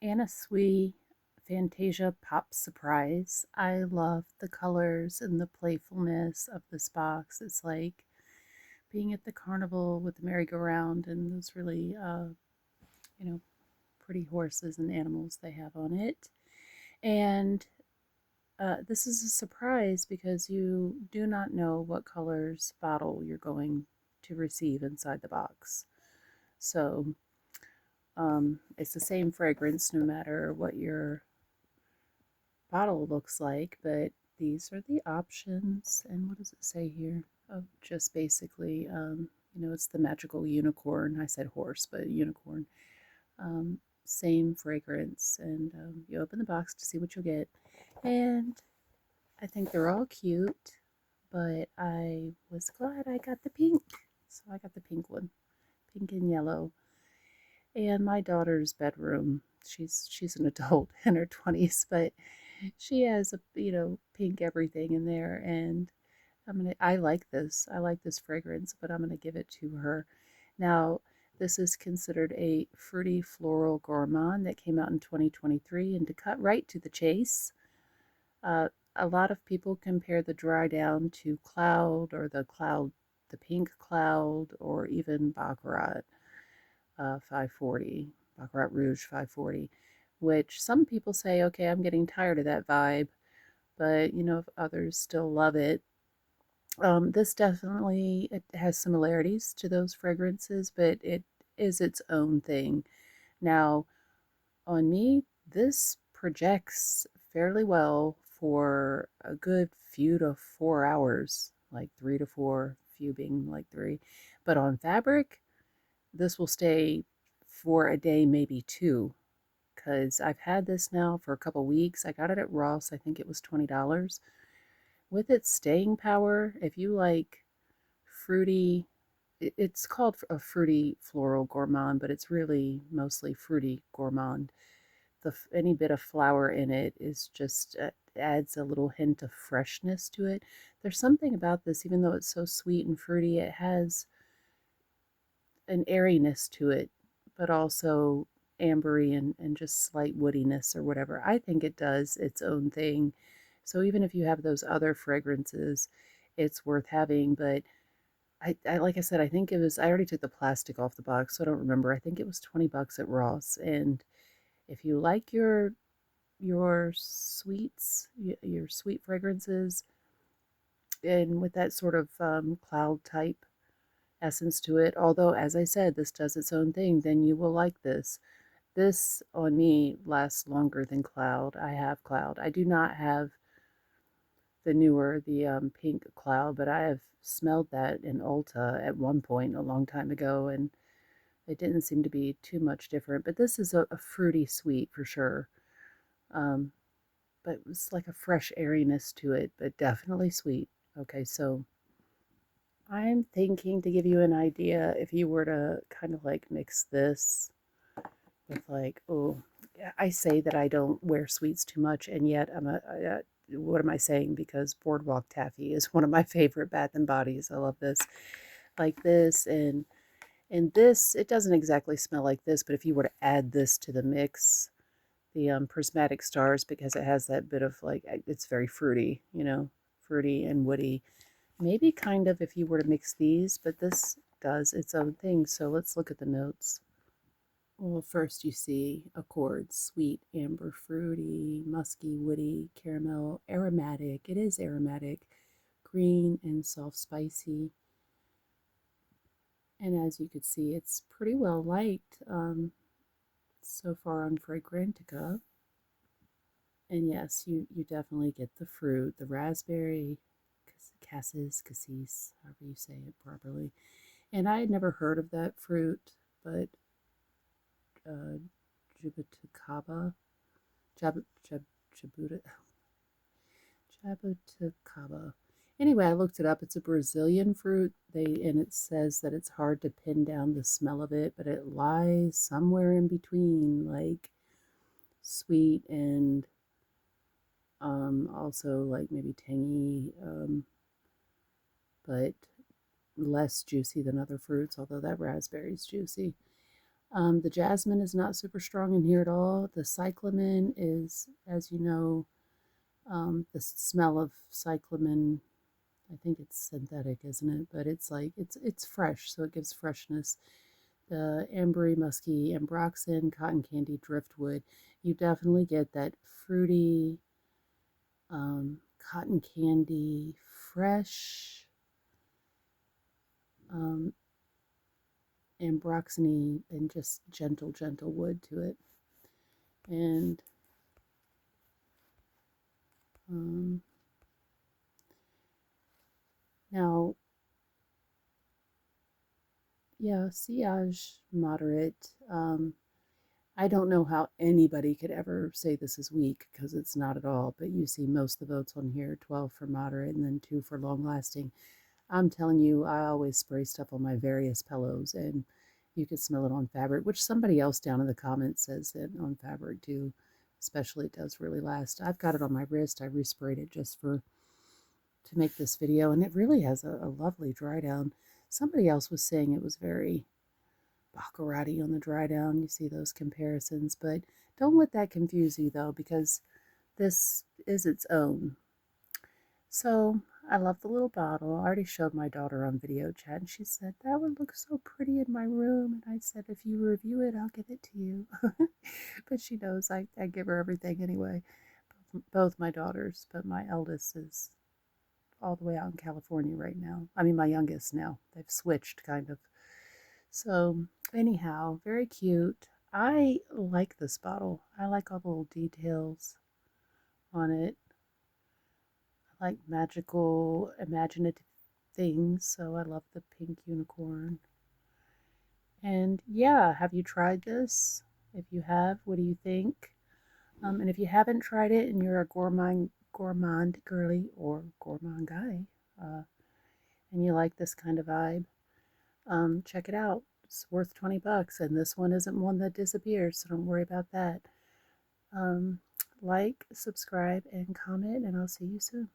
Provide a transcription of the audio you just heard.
Anna Sui Fantasia Pop Surprise. I love the colors and the playfulness of this box. It's like being at the carnival with the merry-go-round and those really, you know, pretty horses and animals they have on it. And this is a surprise because you do not know what colors bottle you're going to receive inside the box. So it's the same fragrance no matter what your bottle looks like, but these are the options. And what does it say here? Oh, just basically, it's the magical unicorn. I said horse, but unicorn. Same fragrance. And you open the box to see what you'll get. And I think they're all cute, but I was glad I got the pink. So I got the pink one, pink and yellow. And my daughter's bedroom, she's an adult in her 20s, but she has a pink everything in there, and I like this fragrance, but I'm gonna give it to her. Now, this is considered a fruity floral gourmand that came out in 2023, and to cut right to the chase, uh, a lot of people compare the dry down to cloud, or the pink cloud, or even baccarat 540, baccarat rouge 540, which some people say, okay, I'm getting tired of that vibe, but if others still love it. This definitely, it has similarities to those fragrances, but it is its own thing. Now, on me, this projects fairly well for a good few to 4 hours, like 3 to 4, few being like three. But on fabric, this will stay for a day, maybe two, because I've had this now for a couple weeks. I got it at Ross. I think it was $20. With its staying power, if you like fruity, it's called a fruity floral gourmand, but it's really mostly fruity gourmand. Any bit of flower in it is just adds a little hint of freshness to it. There's something about this, even though it's so sweet and fruity, it has an airiness to it, but also ambery and just slight woodiness or whatever. I think it does its own thing. So even if you have those other fragrances, it's worth having. But I like I said, I think it was, I already took the plastic off the box, so I don't remember. I think it was $20 at Ross. And if you like your sweets, your sweet fragrances, and with that sort of cloud type essence to it, although as I said, this does its own thing, then you will like this. This on me lasts longer than Cloud. I have Cloud. I do not have the pink Cloud, but I have smelled that in Ulta at one point a long time ago, and it didn't seem to be too much different. But this is a fruity sweet for sure. Um, but it's like a fresh airiness to it, but definitely sweet. Okay, so I'm thinking, to give you an idea, if you were to kind of like mix this with like, oh, I say that I don't wear sweets too much, and yet what am I saying? Because Boardwalk Taffy is one of my favorite Bath and Bodies. I love this, like this, and this. It doesn't exactly smell like this, but if you were to add this to the mix, the prismatic stars, because it has that bit of like, it's very fruity, fruity and woody. Maybe kind of if you were to mix these, but this does its own thing. So let's look at the notes. Well, first you see accords: sweet, amber, fruity, musky, woody, caramel, aromatic. It is aromatic, green, and soft spicy. And as you could see, it's pretty well liked so far on Fragrantica. And yes, you definitely get the fruit, the raspberry, cassis, however you say it properly. And I had never heard of that fruit, but uh, Jabuticaba, Jab, Jab, Jabuta, Jabuticaba. Anyway, I looked it up. It's a Brazilian fruit. And it says that it's hard to pin down the smell of it, but it lies somewhere in between, like sweet and also like maybe tangy, but less juicy than other fruits, although that raspberry is juicy. The jasmine is not super strong in here at all. The cyclamen is, as you know, the smell of cyclamen. I think it's synthetic, isn't it? But it's like it's fresh, so it gives freshness. The ambery, musky, ambroxan, cotton candy, driftwood. You definitely get that fruity, cotton candy, fresh, um, ambroxany, and just gentle, gentle wood to it. And um, now, yeah, sillage moderate. I don't know how anybody could ever say this is weak because it's not at all, but you see most of the votes on here 12 for moderate and then 2 for long lasting. I'm telling you, I always spray stuff on my various pillows and you can smell it on fabric, which somebody else down in the comments says that on fabric too, especially it does really last. I've got it on my wrist. I resprayed it just for to make this video and it really has a lovely dry down. Somebody else was saying it was very baccarat on the dry down. You see those comparisons, but don't let that confuse you though, because this is its own. So I love the little bottle. I already showed my daughter on video chat and she said, that would look so pretty in my room. And I said, if you review it, I'll give it to you. But she knows I give her everything anyway. Both my daughters, but my eldest is all the way out in California right now. I mean, my youngest now. They've switched kind of. So, anyhow, very cute. I like this bottle. I like all the little details on it. I like magical, imaginative things, so I love the pink unicorn. And yeah, have you tried this? If you have, what do you think? And if you haven't tried it and you're a gourmand girly or gourmand guy, and you like this kind of vibe, check it out. It's worth 20 bucks, and this one isn't one that disappears, so don't worry about that. Um, like, subscribe, and comment, and I'll see you soon.